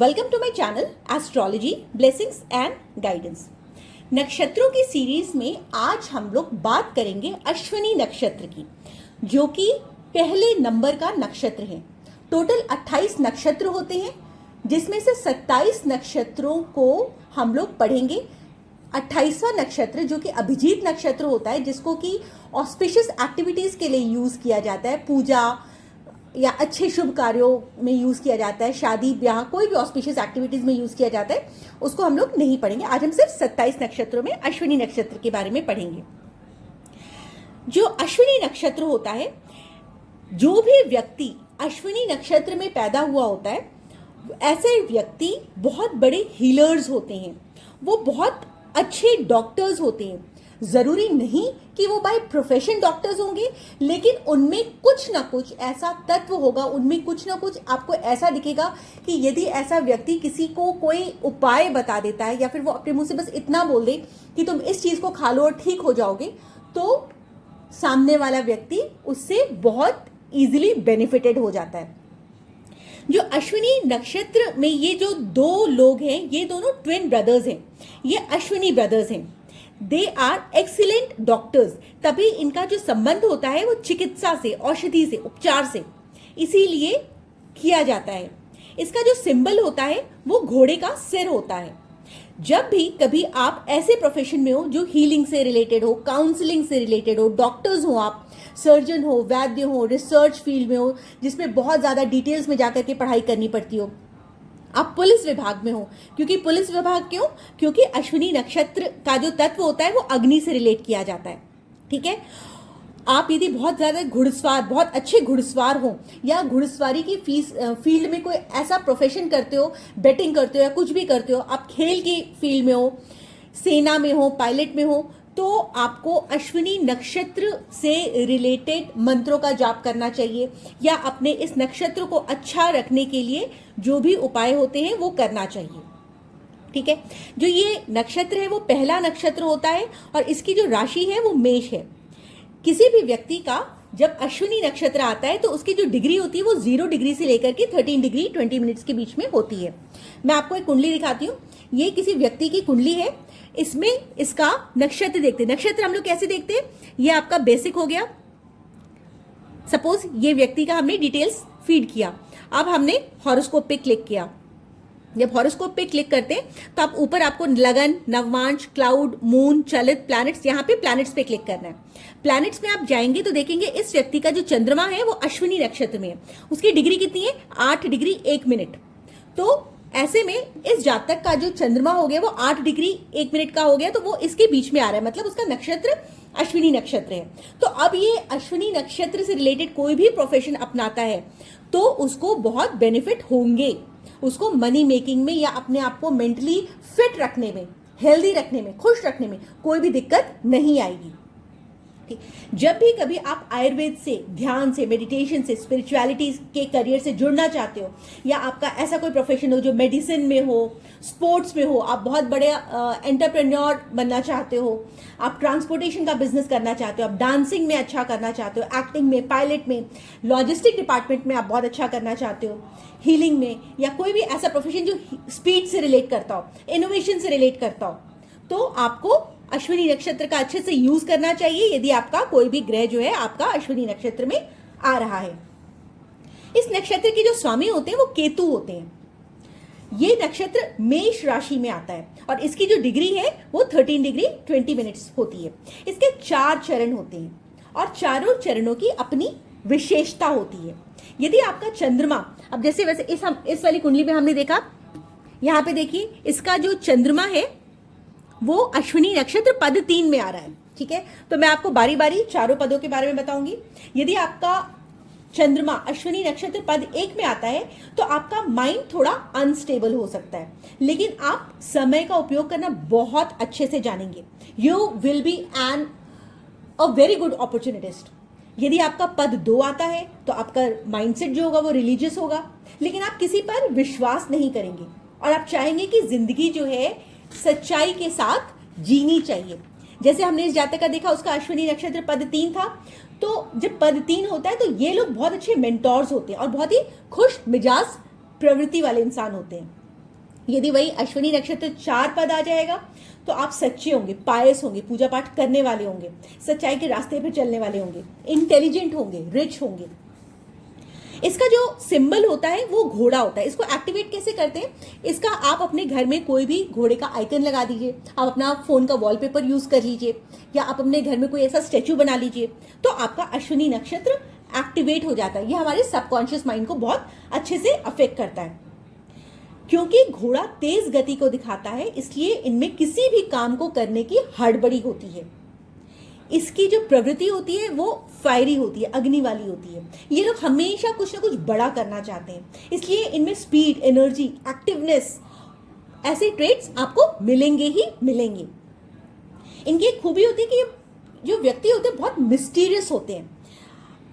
Welcome to my channel astrology blessings and guidance. नक्षत्रों की series में आज हम लोग बात करेंगे अश्विनी नक्षत्र की, जो कि पहले नंबर का नक्षत्र है। टोटल 28 नक्षत्र होते हैं, जिसमें से 27 नक्षत्रों को हम लोग पढ़ेंगे। 28वां नक्षत्र जो कि अभिजीत नक्षत्र होता है, जिसको कि ऑस्पिशियस एक्टिविटीज के लिए यूज किया जाता है, पूजा या अच्छे शुभ कार्यों में यूज किया जाता है, शादी ब्याह कोई भी ऑस्पिशियस एक्टिविटीज में यूज किया जाता है, उसको हम लोग नहीं पढ़ेंगे। आज हम सिर्फ 27 नक्षत्रों में अश्विनी नक्षत्र के बारे में पढ़ेंगे। जो अश्विनी नक्षत्र होता है, जो भी व्यक्ति अश्विनी नक्षत्र में पैदा हुआ होता है, ऐसे व्यक्ति बहुत बड़े हीलर्स होते हैं, वो बहुत अच्छे डॉक्टर्स होते हैं। जरूरी नहीं कि वो बाय प्रोफेशन डॉक्टर्स होंगे, लेकिन उनमें कुछ ना कुछ ऐसा तत्व होगा, उनमें कुछ ना कुछ आपको ऐसा दिखेगा कि यदि ऐसा व्यक्ति किसी को कोई उपाय बता देता है, या फिर वो अपने मुंह से बस इतना बोल दे कि तुम इस चीज को खा लो और ठीक हो जाओगे, तो सामने वाला व्यक्ति उससे बहुत इजीली बेनिफिटेड हो जाता है। जो अश्विनी नक्षत्र में ये जो दो लोग हैं, ये दोनों ट्विन ब्रदर्स हैं, ये अश्विनी ब्रदर्स हैं। They are excellent doctors. तभी इनका जो संबंध होता है वो चिकित्सा से, औषधि से, उपचार से इसीलिए किया जाता है। इसका जो सिंबल होता है वो घोड़े का सिर होता है। जब भी कभी आप ऐसे प्रोफेशन में हो जो हीलिंग से रिलेटेड हो, काउंसलिंग से रिलेटेड हो, डॉक्टर्स हो, आप सर्जन हो, वैद्य हो, रिसर्च फील्ड में हो जिसमें बहुत ज़्यादा डिटेल्स में जाकर के पढ़ाई करनी पड़ती हो, आप पुलिस विभाग में हो, क्योंकि पुलिस विभाग क्यों? क्योंकि अश्विनी नक्षत्र का जो तत्व होता है वो अग्नि से रिलेट किया जाता है। ठीक है। आप यदि बहुत ज़्यादा घुड़सवार, बहुत अच्छे घुड़सवार हो, या घुड़सवारी की फील्ड में कोई ऐसा प्रोफेशन करते हो, बैटिंग करते हो या कुछ भी करते हो, आप खेल की फील्ड में हो, सेना में हो, पायलट में हो, तो आपको अश्विनी नक्षत्र से रिलेटेड मंत्रों का जाप करना चाहिए, या अपने इस नक्षत्र को अच्छा रखने के लिए जो भी उपाय होते हैं वो करना चाहिए। ठीक है। जो ये नक्षत्र है वो पहला नक्षत्र होता है, और इसकी जो राशि है वो मेष है। किसी भी व्यक्ति का जब अश्विनी नक्षत्र आता है तो उसकी जो डिग्री होती है वो 0 डिग्री से लेकर के 13 डिग्री 20 मिनट्स के बीच में होती है। मैं आपको एक कुंडली दिखाती हूँ। ये किसी व्यक्ति की कुंडली है। इसमें इसका नक्षत्र देखते हैं। नक्षत्र हम लोग कैसे देखते हैं? ये आपका बेसिक हो गया। सपोज ये व्यक्ति का हमने डिटेल्स फीड किया। अब हमने हॉरोस्कोप पे क्लिक किया। जब हॉरोस्कोप पे क्लिक करते हैं तो आप ऊपर आपको लगन, नवमांश, क्लाउड, मून, चलित, प्लैनेट्स, यहाँ पे प्लैनेट्स पे क्लिक करना है। प्लैनेट्स में आप जाएंगे तो देखेंगे इस व्यक्ति का जो चंद्रमा है वो अश्विनी नक्षत्र में है। उसकी डिग्री कितनी है? 8 डिग्री 1 मिनट। तो ऐसे में इस जातक का जो चंद्रमा हो गया वो 8 डिग्री 1 मिनट का हो गया, तो वो इसके बीच में आ रहा है, मतलब उसका नक्षत्र अश्विनी नक्षत्र है। तो अब ये अश्विनी नक्षत्र से रिलेटेड कोई भी प्रोफेशन अपनाता है तो उसको बहुत बेनिफिट होंगे। उसको मनी मेकिंग में या अपने आप को मेंटली फिट रखने में, हेल्दी रखने में, खुश रखने में कोई भी दिक्कत नहीं आएगी। जब भी कभी आप आयुर्वेद से, ध्यान से, मेडिटेशन से, स्पिरिचुअलिटी के करियर से जुड़ना चाहते हो, या आपका ऐसा कोई प्रोफेशन हो जो मेडिसिन में हो, स्पोर्ट्स में हो, आप बहुत बड़े एंटरप्रेन्योर बनना चाहते हो, आप ट्रांसपोर्टेशन का बिजनेस करना चाहते हो, आप डांसिंग में अच्छा करना चाहते हो, एक्टिंग में, पायलट में, लॉजिस्टिक डिपार्टमेंट में आप बहुत अच्छा करना चाहते हो, हीलिंग में, या कोई भी ऐसा प्रोफेशन जो स्पीड से रिलेट करता हो, इनोवेशन से रिलेट करता हो, तो आपको अश्विनी नक्षत्र का अच्छे से यूज करना चाहिए। यदि आपका कोई भी ग्रह जो है आपका अश्विनी नक्षत्र में आ रहा है। इस नक्षत्र के जो स्वामी होते हैं वो केतु होते हैं। ये नक्षत्र मेष राशि में आता है, और इसकी जो डिग्री है वो 13 डिग्री 20 मिनट्स होती है। इसके 4 चरण होते हैं, और चारों चरणों की अपनी विशेषता होती है। यदि आपका चंद्रमा, अब जैसे वैसे इस वाली कुंडली में हमने देखा, यहाँ पे देखिए इसका जो चंद्रमा है वो अश्विनी नक्षत्र पद 3 में आ रहा है। ठीक है। तो मैं आपको बारी बारी चारों पदों के बारे में बताऊंगी। यदि आपका चंद्रमा अश्विनी नक्षत्र पद 1 में आता है तो आपका माइंड थोड़ा अनस्टेबल हो सकता है, लेकिन आप समय का उपयोग करना बहुत अच्छे से जानेंगे। You will be a very good opportunist. यदि आपका पद 2 आता है तो आपका माइंडसेट जो होगा वो रिलीजियस होगा, लेकिन आप किसी पर विश्वास नहीं करेंगे, और आप चाहेंगे कि जिंदगी जो है सच्चाई के साथ जीनी चाहिए। जैसे हमने इस जातक का देखा, उसका अश्विनी नक्षत्र पद 3 था, तो जब पद 3 होता है तो ये लोग बहुत अच्छे मेंटोर्स होते हैं और बहुत ही खुश मिजाज प्रवृत्ति वाले इंसान होते हैं। यदि वही अश्विनी नक्षत्र 4 पद आ जाएगा तो आप सच्चे होंगे, पायस होंगे, पूजा पाठ करने वाले होंगे, सच्चाई के रास्ते पर चलने वाले होंगे, इंटेलिजेंट होंगे, रिच होंगे। इसका जो सिंबल होता है वो घोड़ा होता है। इसको एक्टिवेट कैसे करते हैं? इसका आप अपने घर में कोई भी घोड़े का आइकन लगा दीजिए, आप अपना फोन का वॉलपेपर यूज कर लीजिए, या आप अपने घर में कोई ऐसा स्टैचू बना लीजिए, तो आपका अश्विनी नक्षत्र एक्टिवेट हो जाता है। ये हमारे सबकॉन्शियस माइंड को बहुत अच्छे से अफेक्ट करता है। क्योंकि घोड़ा तेज गति को दिखाता है, इसलिए इनमें किसी भी काम को करने की हड़बड़ी होती है। इसकी जो प्रवृत्ति होती है वो फायरी होती है, अग्नि वाली होती है। ये लोग हमेशा कुछ ना कुछ बड़ा करना चाहते हैं, इसलिए इनमें स्पीड, एनर्जी, एक्टिवनेस, ऐसे ट्रेट्स आपको मिलेंगे ही मिलेंगे। इनकी एक खूबी होती है कि ये जो व्यक्ति होते हैं बहुत मिस्टीरियस होते हैं।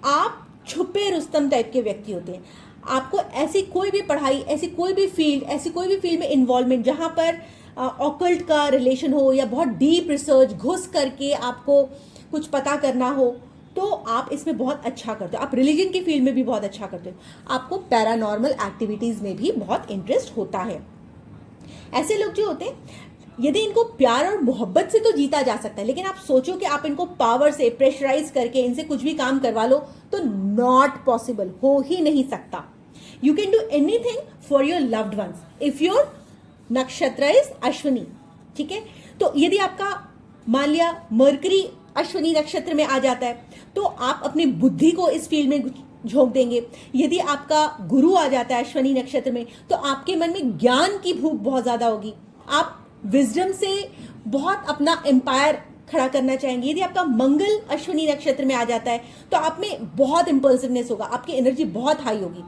आप छुपे रुस्तम टाइप के व्यक्ति होते हैं। आपको ऐसी कोई भी पढ़ाई, ऐसी कोई भी फील्ड में इन्वॉल्वमेंट जहां पर ऑकल्ट का रिलेशन हो या बहुत डीप रिसर्च घुस करके आपको कुछ पता करना हो, तो आप इसमें बहुत अच्छा करते हो। आप रिलीजन की फील्ड में भी बहुत अच्छा करते हो। आपको पैरानॉर्मल एक्टिविटीज में भी बहुत इंटरेस्ट होता है। ऐसे लोग जो होते हैं, यदि इनको प्यार और मोहब्बत से तो जीता जा सकता है, लेकिन आप सोचो कि आप इनको पावर से प्रेशराइज करके इनसे कुछ भी काम करवा लो तो नॉट पॉसिबल, हो ही नहीं सकता। You can do anything for your loved ones if your नक्षत्र इज अश्विनी। ठीक है, तो यदि आपका मान लिया मरकरी अश्विनी नक्षत्र में आ जाता है तो आप अपनी बुद्धि को इस फील्ड में झोंक देंगे। यदि आपका गुरु आ जाता है अश्विनी नक्षत्र में तो आपके मन में ज्ञान की भूख बहुत ज्यादा होगी। आप विजडम से बहुत अपना एम्पायर खड़ा करना चाहेंगे। यदि आपका मंगल अश्विनी नक्षत्र में आ जाता है तो आप में बहुत इंपल्सिवनेस होगा, आपकी एनर्जी बहुत हाई होगी,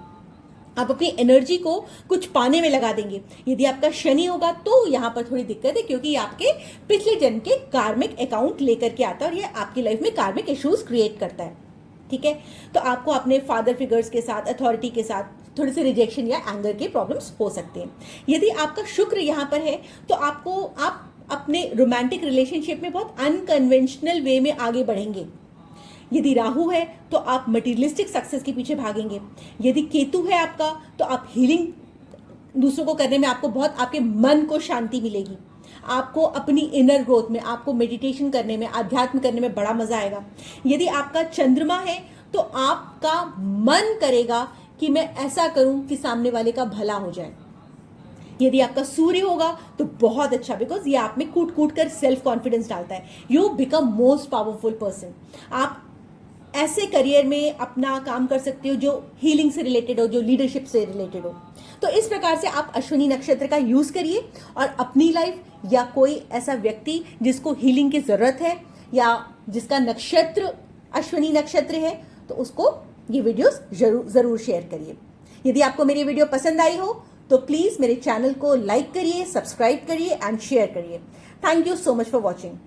आप अपनी एनर्जी को कुछ पाने में लगा देंगे। यदि आपका शनि होगा तो यहां पर थोड़ी दिक्कत है, क्योंकि आपके पिछले जन्म के कार्मिक अकाउंट लेकर के आता है और ये आपकी लाइफ में कार्मिक इश्यूज क्रिएट करता है। ठीक है, तो आपको अपने फादर फिगर्स के साथ, अथॉरिटी के साथ थोड़ी सी रिजेक्शन या एंगर के प्रॉब्लम्स हो सकते हैं। यदि आपका शुक्र यहां पर है तो आप अपने रोमांटिक रिलेशनशिप में बहुत अनकन्वेंशनल वे में आगे बढ़ेंगे। यदि राहु है तो आप मटीरियलिस्टिक सक्सेस के पीछे भागेंगे। यदि केतु है आपका तो आप हीलिंग दूसरों को करने में आपको बहुत, आपके मन को शांति मिलेगी। आपको अपनी इनर ग्रोथ में, आपको मेडिटेशन करने में, अध्यात्म करने में बड़ा मजा आएगा। यदि आपका चंद्रमा है तो आपका मन करेगा कि मैं ऐसा करूं कि सामने वाले का भला हो जाए। यदि आपका सूर्य होगा तो बहुत अच्छा, बिकॉज ये आप में कूट कूट कर सेल्फ कॉन्फिडेंस डालता है। You become most powerful person. आप ऐसे करियर में अपना काम कर सकते हो जो हीलिंग से रिलेटेड हो, जो लीडरशिप से रिलेटेड हो। तो इस प्रकार से आप अश्विनी नक्षत्र का यूज करिए और अपनी लाइफ या कोई ऐसा व्यक्ति जिसको हीलिंग की जरूरत है या जिसका नक्षत्र अश्विनी नक्षत्र है तो उसको ये वीडियोस जरूर शेयर करिए। यदि आपको मेरी वीडियो पसंद आई हो तो प्लीज मेरे चैनल को लाइक करिए, सब्सक्राइब करिए एंड शेयर करिए। Thank you so much for watching.